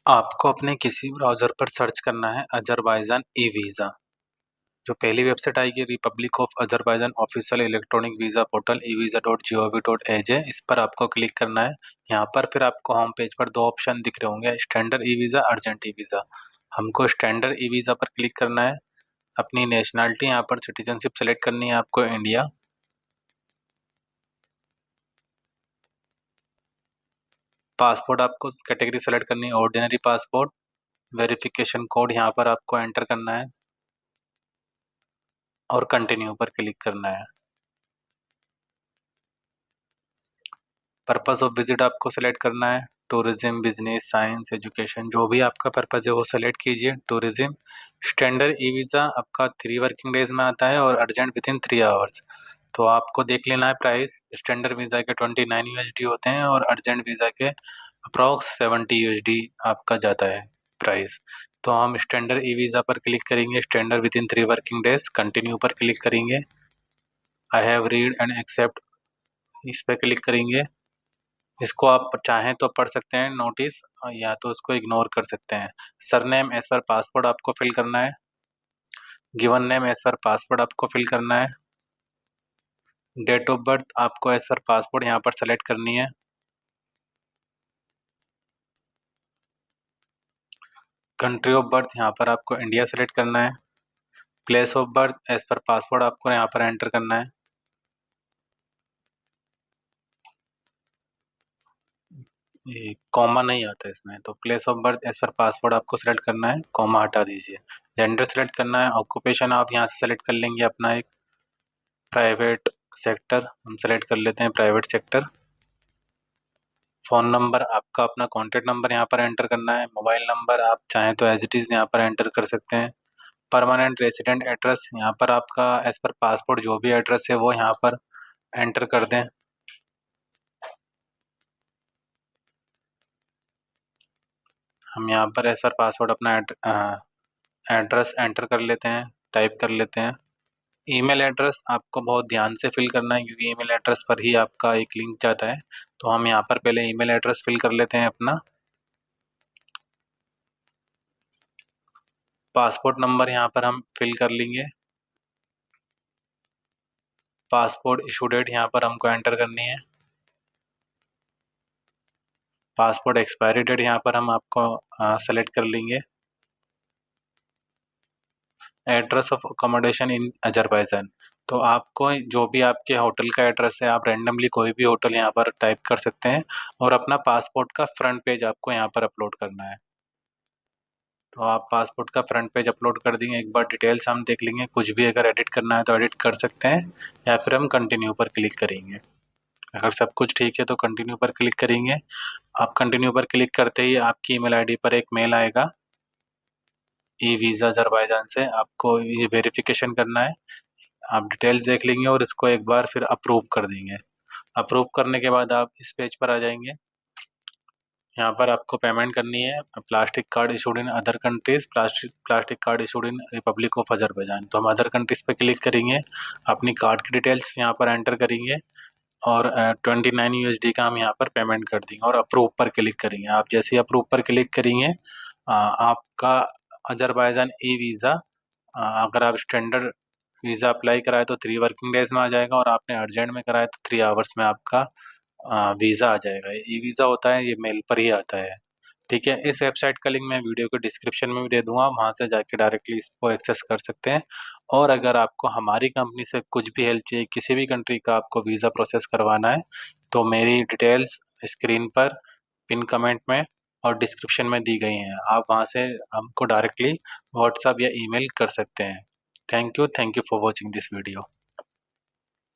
आपको अपने किसी ब्राउज़र पर सर्च करना है अज़रबैजान ई-वीज़ा। जो पहली वेबसाइट आएगी Republic of Azerbaijan official electronic visa portal e-visa.gov.ag इस पर आपको क्लिक करना है। यहाँ पर फिर आपको होम पेज पर 2 ऑप्शन दिख रहे होंगे, स्टैंडर्ड ई-वीज़ा, अर्जेंट ई-वीज़ा। हमको स्टैंडर्ड ई-वीज़ा पर क्लिक करना है। अपनी नेशनैलिटी यहाँ पर सिटीज़नशिप सेलेक्ट करनी है आपको इंडिया। पासपोर्ट आपको कैटेगरी सेलेक्ट करनी है ऑर्डिनरी पासपोर्ट। वेरिफिकेशन कोड यहाँ पर आपको एंटर करना है और कंटिन्यू पर क्लिक करना है। पर्पस ऑफ विजिट आपको सेलेक्ट करना है, टूरिज्म, बिजनेस, साइंस, एजुकेशन, जो भी आपका पर्पस है वो सेलेक्ट कीजिए। टूरिज्म। स्टैंडर्ड ई वीज़ा आपका 3 वर्किंग डेज में आता है और अर्जेंट विद इन 3 आवर्स। तो आपको देख लेना है प्राइस। स्टैंडर्ड वीज़ा के 29 यूएसडी होते हैं और अर्जेंट वीज़ा के अप्रॉक्स 70 यूएसडी आपका जाता है प्राइस। तो हम स्टैंडर्ड ई वीज़ा पर क्लिक करेंगे, standard within 3 working days, continue पर क्लिक करेंगे। I have read and accept इस पर क्लिक करेंगे। इसको आप चाहें तो पढ़ सकते हैं नोटिस, या तो इसको इग्नोर कर सकते हैं। सरनेम एज पर पासपोर्ट आपको फिल करना है। Given name as per passport आपको फिल करना है। डेट ऑफ बर्थ आपको एज पर पासपोर्ट यहाँ पर सेलेक्ट करनी है। कंट्री ऑफ बर्थ यहाँ पर आपको इंडिया सेलेक्ट करना है। Place of birth as per passport आपको यहाँ पर एंटर करना है। ये कॉमा नहीं आता इसमें, तो place of birth as per passport आपको सेलेक्ट करना है, कॉमा हटा दीजिए। जेंडर सेलेक्ट करना है। ऑक्यूपेशन आप यहाँ से सेलेक्ट कर लेंगे अपना एक प्राइवेट सेक्टर, हम सेलेक्ट कर लेते हैं प्राइवेट सेक्टर। फ़ोन नंबर आपका अपना कॉन्टैक्ट नंबर यहाँ पर एंटर करना है। मोबाइल नंबर आप चाहें तो एज इट इज़ यहाँ पर एंटर कर सकते हैं। परमानेंट रेजिडेंट एड्रेस यहाँ पर आपका एज पर पासपोर्ट जो भी एड्रेस है वो यहाँ पर एंटर कर दें। हम यहाँ पर एज पर पासपोर्ट अपना एड्रेस एंटर कर लेते हैं, टाइप कर लेते हैं। ईमेल एड्रेस आपको बहुत ध्यान से फिल करना है क्योंकि ईमेल एड्रेस पर ही आपका एक लिंक जाता है। तो हम यहाँ पर पहले ईमेल एड्रेस फिल कर लेते हैं अपना। पासपोर्ट नंबर यहाँ पर हम फिल कर लेंगे। पासपोर्ट इशू डेट यहाँ पर हमको एंटर करनी है। पासपोर्ट एक्सपायरी डेट यहाँ पर हम आपको सेलेक्ट कर लेंगे। Address of accommodation in Azerbaijan, तो आपको जो भी आपके होटल का एड्रेस है आप रैंडमली कोई भी होटल यहाँ पर टाइप कर सकते हैं और अपना पासपोर्ट का फ्रंट पेज आपको यहाँ पर अपलोड करना है। तो आप पासपोर्ट का फ्रंट पेज अपलोड कर देंगे। एक बार डिटेल्स हम देख लेंगे, कुछ भी अगर एडिट करना है तो एडिट कर सकते हैं या फिर हम कंटिन्यू पर क्लिक करेंगे। अगर सब कुछ ठीक है तो कंटिन्यू पर क्लिक करेंगे। आप कंटिन्यू पर क्लिक करते ही आपकी ईमेल आईडी पर एक मेल आएगा ई वीज़ा अज़रबैजान से। आपको ये वेरिफिकेशन करना है। आप डिटेल्स देख लेंगे और इसको एक बार फिर अप्रूव कर देंगे। अप्रूव करने के बाद आप इस पेज पर आ जाएंगे। यहाँ पर आपको पेमेंट करनी है। Plastic card issued in other countries, plastic card issued in Republic of Azerbaijan. तो हम अदर कंट्रीज पे क्लिक करेंगे, अपनी कार्ड की डिटेल्स यहाँ पर एंटर करेंगे और 29 यूएसडी का हम यहाँ पर पेमेंट कर देंगे और अप्रूव पर क्लिक करेंगे। आप जैसे ही अप्रूव पर क्लिक करेंगे आपका अज़रबैजान ई वीज़ा, अगर आप स्टैंडर्ड वीज़ा अप्लाई कराए तो 3 वर्किंग डेज में आ जाएगा और आपने अर्जेंट में कराया तो 3 आवर्स में आपका वीज़ा आ जाएगा। ई वीज़ा होता है, ये मेल पर ही आता है। ठीक है, इस वेबसाइट का लिंक मैं वीडियो के डिस्क्रिप्शन में भी दे दूंगा, वहाँ से जाके डायरेक्टली इसको एक्सेस कर सकते हैं। और अगर आपको हमारी कंपनी से कुछ भी हेल्प चाहिए, किसी भी कंट्री का आपको वीज़ा प्रोसेस करवाना है, तो मेरी डिटेल्स स्क्रीन पर पिन कमेंट में और डिस्क्रिप्शन में दी गई हैं। आप वहाँ से हमको डायरेक्टली व्हाट्सएप या ईमेल कर सकते हैं। Thank you for watching this video.